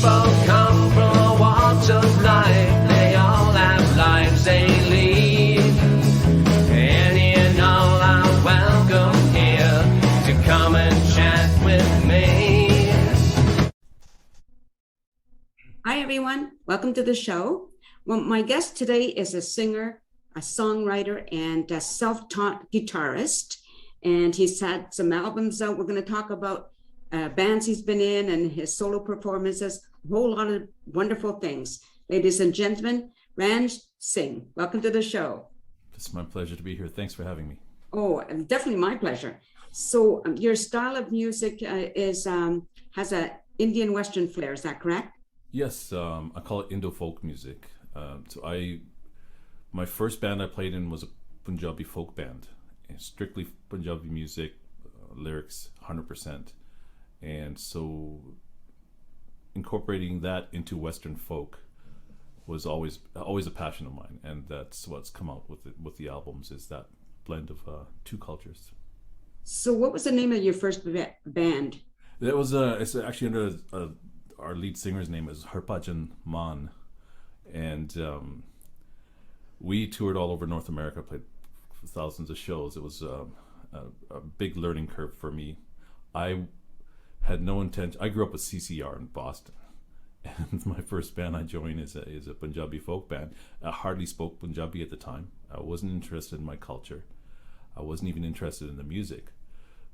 People come from all walks of life. They all have lives they lead. Any and all are welcome here to come and chat with me. Hi, everyone. Welcome to the show. Well, my guest today is a singer, a songwriter, and a self-taught guitarist. And he's had some albums out. We're going to talk about bands he's been in and his solo performances, a whole lot of wonderful things. Ladies and gentlemen, Ranj Singh, welcome to the show. It's my pleasure to be here. Thanks for having me. Oh, definitely my pleasure. So your style of music has a Indian Western flair, is that correct? Yes, I call it Indo-folk music. My first band I played in was a Punjabi folk band, strictly Punjabi music, lyrics 100%. And so incorporating that into Western folk was always a passion of mine, and that's what's come out with the albums, is that blend of two cultures. So what was the name of your first band? It was it's actually under our lead singer's name is Harpajan Man, and we toured all over North America, played thousands of shows. It was a big learning curve for me. I had no intention. I grew up with CCR in Boston, and my first band I joined is a Punjabi folk band. I hardly spoke Punjabi at the time. I wasn't interested in my culture. I wasn't even interested in the music.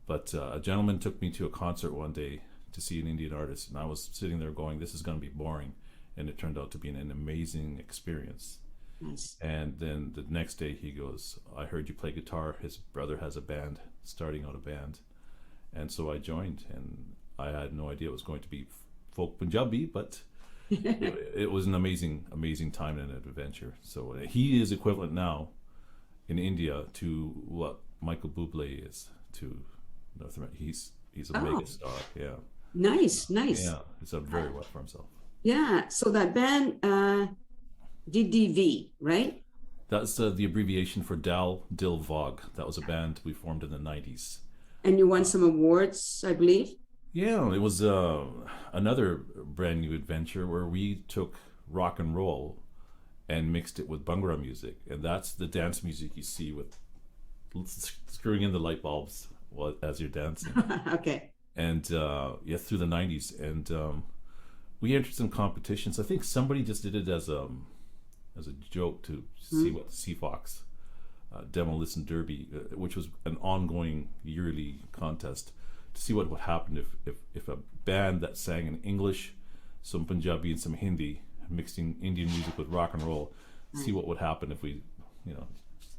But a gentleman took me to a concert one day to see an Indian artist, and I was sitting there going, "This is going to be boring," and it turned out to be an amazing experience. Nice. And then the next day he goes, "I heard you play guitar. His brother has a band, starting out a band." And so I joined, and I had no idea it was going to be folk Punjabi, but it was an amazing time and an adventure. So he is equivalent now in India to what Michael Bublé is to North America. He's a mega star. Yeah. Nice. Yeah, he's done very well for himself. Yeah. So that band, DDV, right? That's the abbreviation for Dal Dil Vog. That was a band we formed in the 90s. And you won some awards, I believe. Yeah, it was another brand new adventure where we took rock and roll and mixed it with Bhangra music, and that's the dance music you see with screwing in the light bulbs as you're dancing. Okay. And through the 90s, and we entered some competitions. I think somebody just did it as a joke to see what CFOX Demolition Derby, which was an ongoing yearly contest, to see what would happen if a band that sang in English, some Punjabi and some Hindi, mixing Indian music with rock and roll, see what would happen if we,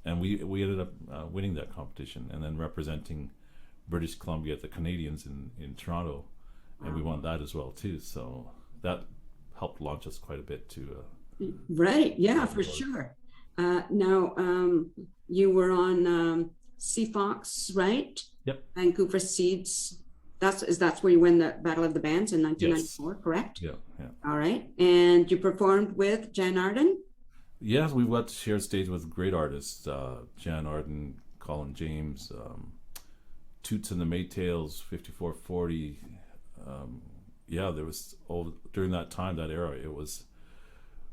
and we ended up winning that competition, and then representing British Columbia at the Canadians in Toronto, and we won that as well too. So that helped launch us quite a bit to. Right. Yeah, for sure. Now, you were on CFOX, right? Yep. Vancouver Seeds. That's where you win the Battle of the Bands in 1994, Yes. correct? Yeah. All right. And you performed with Jan Arden? Yes, we've got to share stage with great artists, Jan Arden, Colin James, Toots and the Maytals, 5440. There was during that time, that era, it was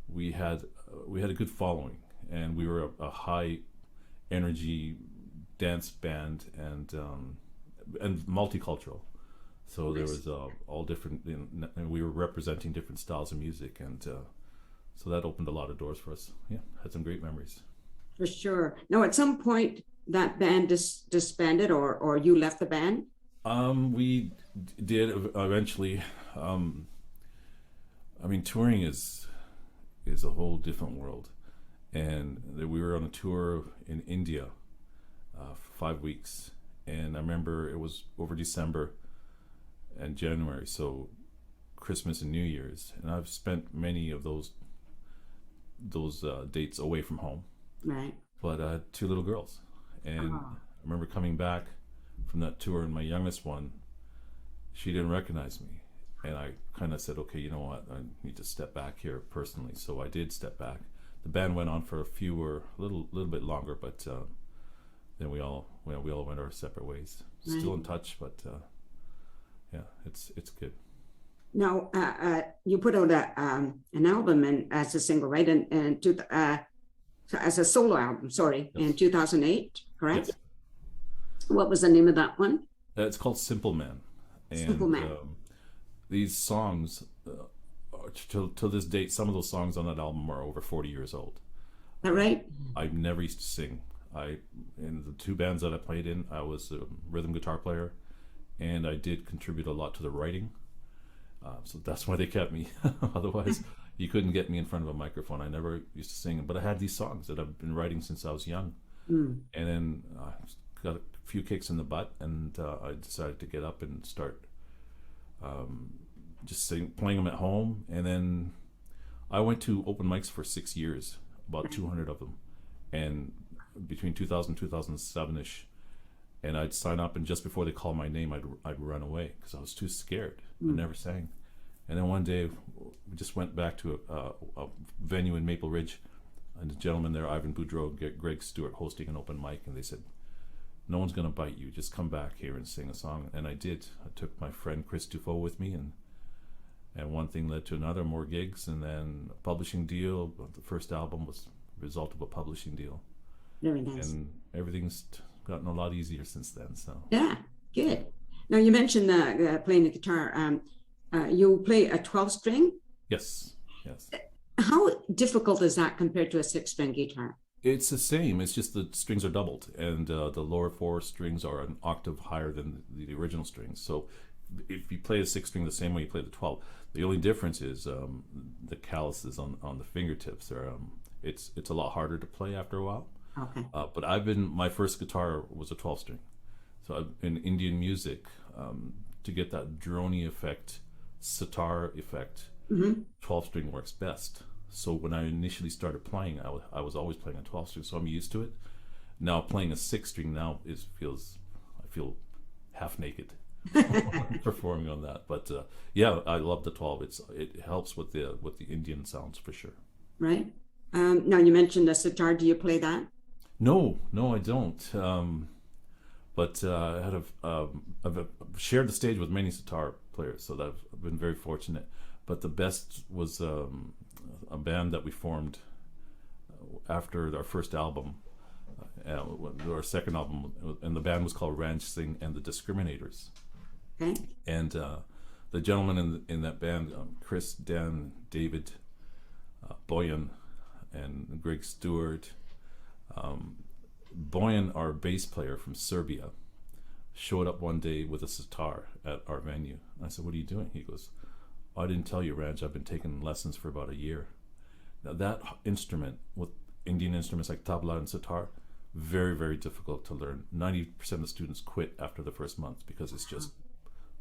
we had a good following, and we were a high energy dance band and multicultural. So there was all different, and we were representing different styles of music, and so that opened a lot of doors for us. Yeah, had some great memories. For sure. Now, at some point, that band disbanded, or you left the band? We did eventually. Touring is a whole different world, and we were on a tour in India for 5 weeks, and I remember it was over December and January, so Christmas and New Year's, and I've spent many of those dates away from home. Right. But I had 2 little girls, and I remember coming back from that tour, and my youngest one, she didn't recognize me, and I kind of said, okay, you know what, I need to step back here personally. So I did step back. The band went on for a little bit longer, but then we all went our separate ways. Still in touch, but it's good. Now, you put out an album and as a single, right? As a solo album, sorry, Yes. in 2008, correct? Yes. What was the name of that one? It's called Simple Man. Simple And Man. these songs, till this date, some of those songs on that album are over 40 years old. Is that right? I never used to sing. In the two bands that I played in, I was a rhythm guitar player, and I did contribute a lot to the writing. So that's why they kept me. Otherwise, you couldn't get me in front of a microphone. I never used to sing, but I had these songs that I've been writing since I was young. Mm. And then I got a few kicks in the butt, and I decided to get up and start just playing them at home. And then I went to open mics for 6 years, about 200 of them, and between 2000 and 2007ish. And I'd sign up, and just before they called my name, I'd run away because I was too scared. I never sang. And then one day, we just went back to a venue in Maple Ridge, and the gentleman there, Ivan Boudreau, Greg Stewart, hosting an open mic, and they said, "No one's gonna bite you. Just come back here and sing a song." And I did. I took my friend Chris Dufault with me, and one thing led to another, more gigs, and then a publishing deal. The first album was a result of a publishing deal, Very nice. and everything's gotten a lot easier since then. So Yeah, good. Now you mentioned playing the guitar. You play a 12 string. yes. How difficult is that compared to a 6-string guitar? It's the same. It's just the strings are doubled, and the lower four strings are an octave higher than the original strings. So if you play a 6-string the same way you play the 12, the only difference is the calluses on the fingertips. It's a lot harder to play after a while. Okay. But my first guitar was a 12-string. So in Indian music, to get that drony effect, sitar effect, 12-string works best. So when I initially started playing, I was always playing a 12-string, so I'm used to it. Now playing a 6-string now I feel half naked performing on that. But yeah, I love the 12. It helps with the Indian sounds for sure. Right. Now you mentioned the sitar. Do you play that? No, I don't. But I've shared the stage with many sitar players, so that I've been very fortunate. But the best was a band that we formed after our first album, our second album, and the band was called Ranj Singh and the Discriminators. Okay. And the gentlemen in that band, Chris, Dan, David, Boyan, and Greg Stewart. Boyan, our bass player from Serbia, showed up one day with a sitar at our venue. I said, "What are you doing?" He goes, "I didn't tell you, Ranj, I've been taking lessons for about a year." Now that instrument, with Indian instruments like tabla and sitar, very, very difficult to learn. 90% of the students quit after the first month because it's just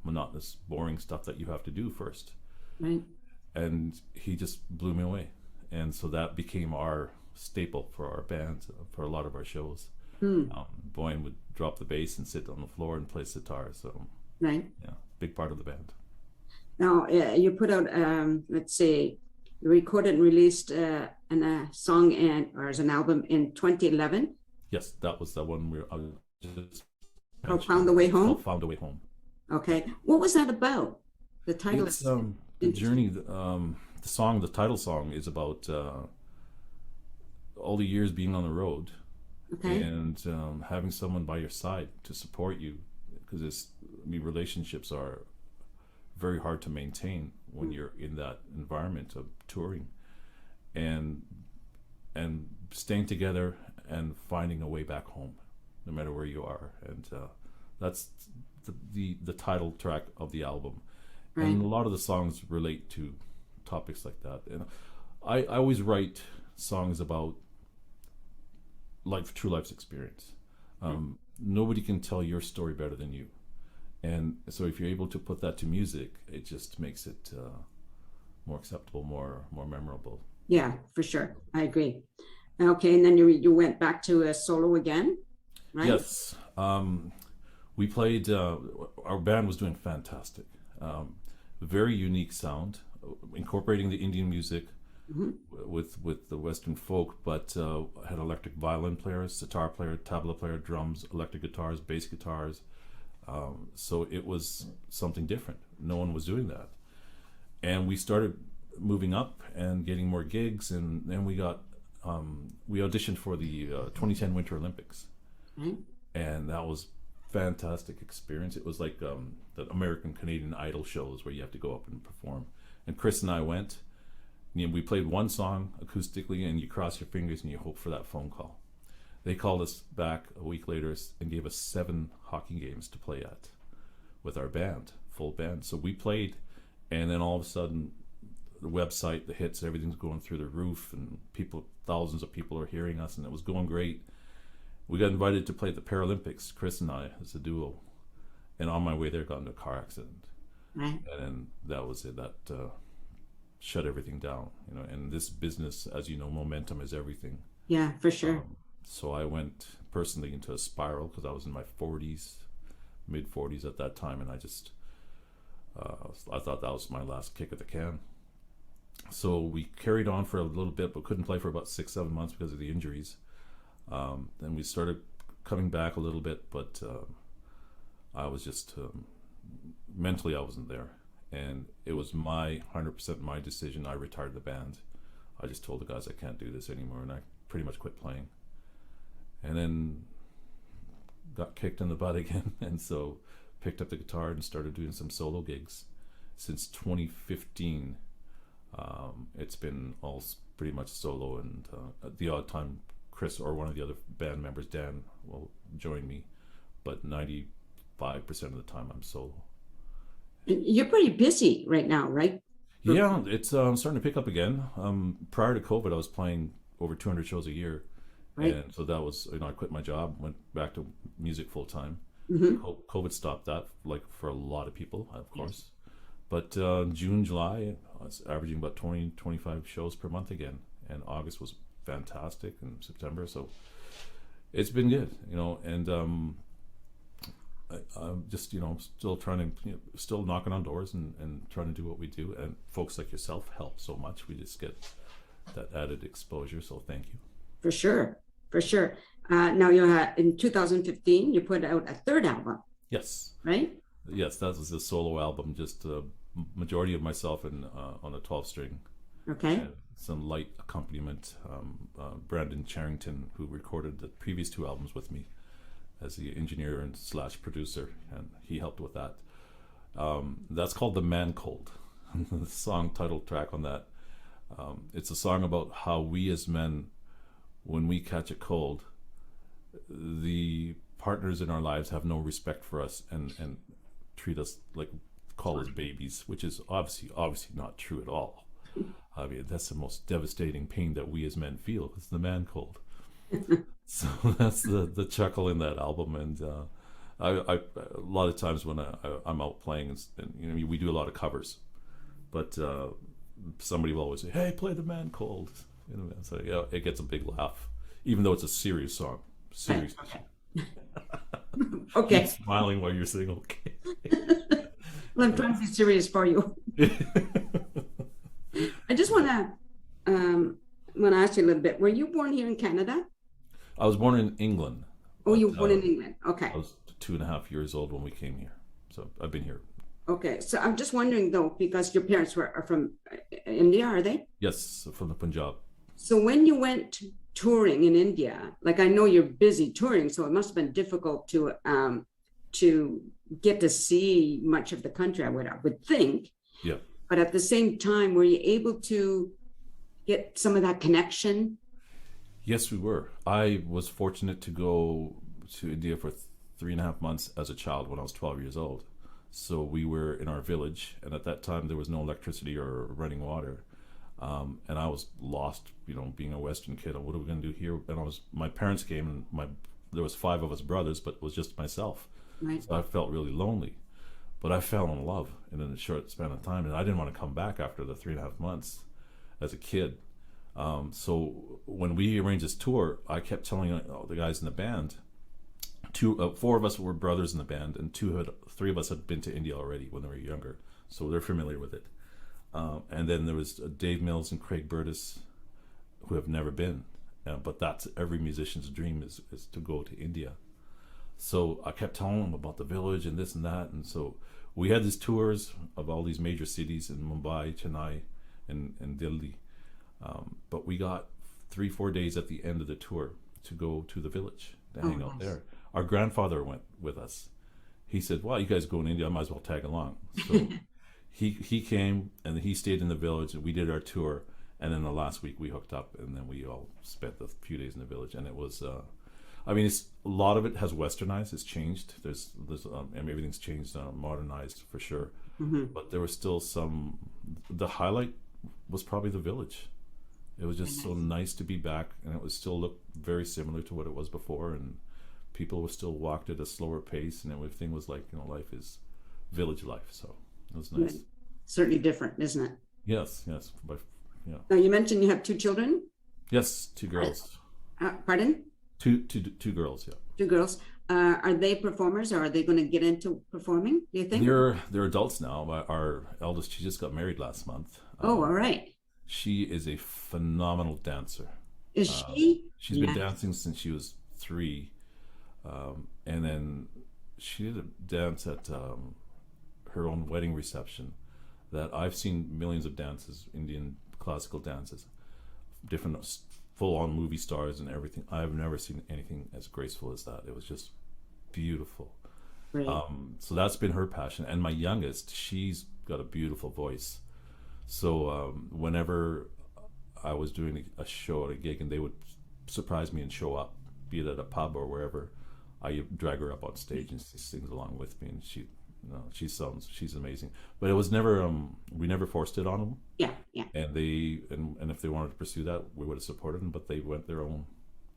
monotonous, boring stuff that you have to do first. Right. And he just blew me away. And so that became our staple for our band, for a lot of our shows. Boyan would drop the bass and sit on the floor and play sitar. So Right. yeah, big part of the band. Now you put out, let's see, you recorded and released a song or as an album in 2011. Yes, that was the one I just Oh, Found the Way Home. called Found a Way Home. Okay. What was that about? The title. It's the journey. The title song is about all the years being on the road, Okay. and having someone by your side to support you, because relationships are very hard to maintain when you're in that environment of touring, and staying together and finding a way back home, no matter where you are, and that's the title track of the album. Right. And a lot of the songs relate to topics like that. And I always write songs about true life's experience. Nobody can tell your story better than you. And so if you're able to put that to music, it just makes it more acceptable, more memorable. Yeah, for sure. I agree. Okay, and then you went back to a solo again, right? Yes. We played, our band was doing fantastic. Very unique sound, incorporating the Indian music with the Western folk, but had electric violin players, sitar player, tabla player, drums, electric guitars, bass guitars. So it was something different. No one was doing that. and we started moving up and getting more gigs, and then we auditioned for the 2010 Winter Olympics, Right. and that was fantastic experience. It was like the American Canadian Idol shows where you have to go up and perform. And Chris and I went. We played one song acoustically, and you cross your fingers and you hope for that phone call. They called us back a week later and gave us 7 hockey games to play at with our band, full band. So we played, and then all of a sudden, the website, the hits, everything's going through the roof, and thousands of people are hearing us, and it was going great. We got invited to play at the Paralympics, Chris and I, as a duo. And on my way there, got into a car accident. Right. And then that was it. That shut everything down. And this business, as you know, momentum is everything. Yeah, for sure. So I went personally into a spiral because I was in my 40s, mid 40s at that time, and I just I thought that was my last kick at the can. So we carried on for a little bit, but couldn't play for about 6-7 months because of the injuries. Then we started coming back a little bit, but I was just mentally I wasn't there, and it was 100% my decision. I retired the band. I just told the guys I can't do this anymore, and I pretty much quit playing. And then got kicked in the butt again, and so picked up the guitar and started doing some solo gigs. Since 2015, it's been all pretty much solo, and at the odd time Chris or one of the other band members, Dan, will join me, but 95% of the time I'm solo. You're pretty busy right now, right? Yeah, it's starting to pick up again. Prior to COVID, I was playing over 200 shows a year. Right. And so that was, I quit my job, went back to music full time. Mm-hmm. COVID stopped that, like for a lot of people, of course. But June, July, I was averaging about 20, 25 shows per month again. And August was fantastic, and September. So it's been good, and I'm just, still trying to, still knocking on doors and trying to do what we do. And folks like yourself help so much. We just get that added exposure. So thank you. For sure. For sure. Now you had in 2015, you put out a 3rd album. Yes. Right? Yes, that was a solo album, just a majority of myself and on a 12-string. Okay. And some light accompaniment. Brandon Charrington, who recorded the previous 2 albums with me as the engineer and / producer, and he helped with that. That's called The Man Cold, the song title track on that. It's a song about how we as men, when we catch a cold, the partners in our lives have no respect for us and treat us like, call us babies, which is obviously not true at all. I mean, that's the most devastating pain that we as men feel. It's the man cold. So that's the chuckle in that album. And I a lot of times when I'm out playing, and we do a lot of covers, but somebody will always say, "Hey, play the man cold." So yeah, it gets a big laugh, even though it's a serious song. Serious. Okay. Okay. Keep smiling while you're saying okay. Well, I'm trying to be serious for you. I just want to ask you a little bit. Were you born here in Canada? I was born in England. Oh, you were born in England. Okay. I was 2.5 years old when we came here, so I've been here. Okay, so I'm just wondering though, because your parents are from India, are they? Yes, from the Punjab. So when you went touring in India, like I know you're busy touring, so it must have been difficult to get to see much of the country. I would think. Yeah. But at the same time, were you able to get some of that connection? Yes, we were. I was fortunate to go to India for 3.5 months as a child when I was 12 years old. So we were in our village, and at that time there was no electricity or running water. And I was lost, being a Western kid. What are we going to do here? And my parents came, and there was 5 of us brothers, but it was just myself. Right. So I felt really lonely. But I fell in love in a short span of time, and I didn't want to come back after the 3.5 months as a kid. So when we arranged this tour, I kept telling the guys in the band, 4 of us were brothers in the band, and 3 of us had been to India already when they were younger, so they're familiar with it. And then there was Dave Mills and Craig Burtis, who have never been, but that's every musician's dream is to go to India. So I kept telling them about the village and this and that, and so we had these tours of all these major cities in Mumbai, Chennai, and Delhi. But we got 3-4 days at the end of the tour to go to the village to hang out there. Our grandfather went with us. He said, "Well, you guys go in India, I might as well tag along." So he came and he stayed in the village, and we did our tour. And then the last week we hooked up, and then we all spent a few days in the village. And it was, it's a lot of it has westernized. It's changed. There's everything's changed, modernized for sure. But there was still some. The highlight was probably the village. It was just so nice to be back, and it was still looked very similar to what it was before, and people were still walked at a slower pace, and everything was like, life is village life. So it was nice. Certainly different, isn't it? Yes. But, yeah. Now you mentioned you have 2 children. Yes, 2 girls. Pardon? Two girls. Yeah. 2 girls. Are they performers, or are they going to get into performing? Do you think? They're adults now. Our eldest, she just got married last month. Oh, all right. She is a phenomenal dancer. Is she? She's been dancing since she was 3, and then she did a dance at her own wedding reception. That I've seen millions of dances, Indian classical dances, different full-on movie stars and everything. I've never seen anything as graceful as that. It was just beautiful. Right. So that's been her passion. And my youngest, she's got a beautiful voice. So whenever I was doing a show at a gig and they would surprise me and show up, be it at a pub or wherever, I drag her up on stage and she sings along with me, and she's amazing. But it was never we never forced it on them. Yeah. And they and if they wanted to pursue that, we would have supported them, but they went their own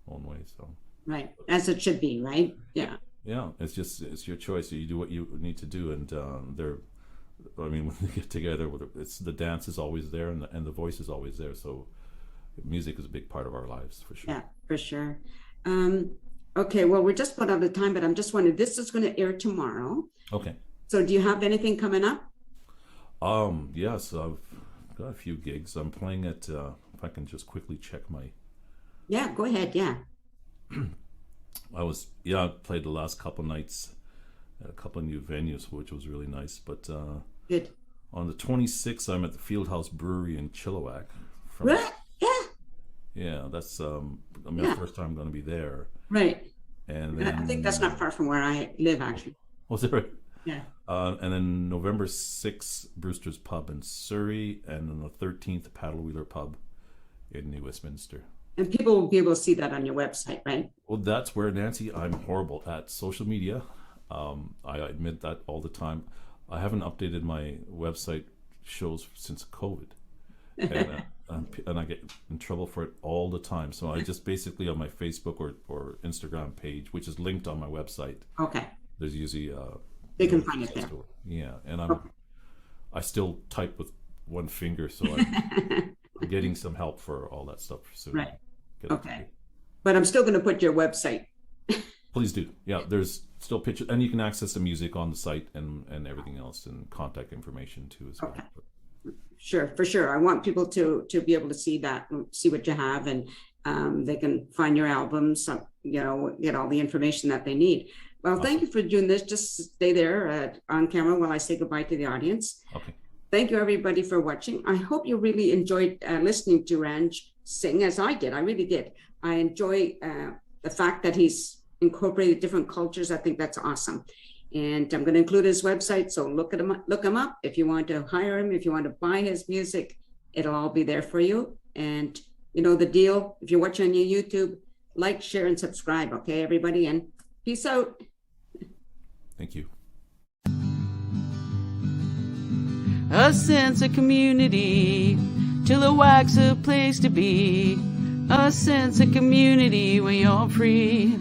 way. So right, as it should be, right? Yeah. It's your choice. You do what you need to do, and when they get together, it's the dance is always there, and the voice is always there. So music is a big part of our lives, for sure. Yeah, for sure. Okay, well, we're just about out of time, but I'm just wondering, this is going to air tomorrow. Okay. So do you have anything coming up? Yes, I've got a few gigs. I'm playing at, if I can just quickly check my... Yeah, go ahead, yeah. I played the last couple nights at a couple of new venues, which was really nice. But good. On the 26th, I'm at the Fieldhouse Brewery in Chilliwack. Right? Yeah. Yeah, that's the first time I'm going to be there. Right. And then, I think that's not far from where I live, actually. Was it right? Yeah. And then November 6th, Brewster's Pub in Surrey, and then the 13th, Paddle Wheeler Pub in New Westminster. And people will be able to see that on your website, right? Well, that's where, Nancy, I'm horrible at social media. I admit that all the time. I haven't updated my website shows since COVID. And I get in trouble for it all the time. So I just basically on my Facebook or Instagram page, which is linked on my website. Okay. There's usually they can find it there. Yeah, and I still type with one finger, so I'm getting some help for all that stuff soon. Right. Okay. But I'm still going to put your website. Please do. Yeah, there's still pictures, and you can access the music on the site and everything else, and contact information too as well. Okay. Sure, for sure. I want people to be able to see that, see what you have, and they can find your albums, get all the information that they need. Well, awesome. Thank you for doing this. Just stay there on camera while I say goodbye to the audience. Okay. Thank you, everybody, for watching. I hope you really enjoyed listening to Ranj sing, as I did. I really did. I enjoy the fact that he's incorporated different cultures. I think that's awesome. And I'm going to include his website, so look him up. If you want to hire him, if you want to buy his music, it'll all be there for you. And you know the deal. If you're watching on your YouTube, like, share, and subscribe. Okay, everybody, and peace out. Thank you. A sense of community, Chilliwack's a place to be. A sense of community when you're free.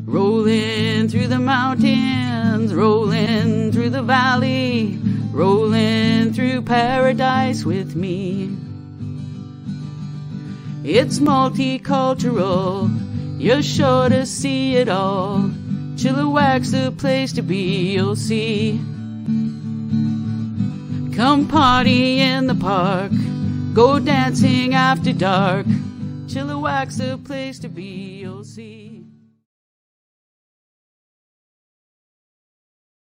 Rolling through the mountains, rolling through the valley, rolling through paradise with me. It's multicultural, you're sure to see it all. Chilliwack's the place to be, you'll see. Come party in the park, go dancing after dark. Chilliwack's the place to be, you'll see.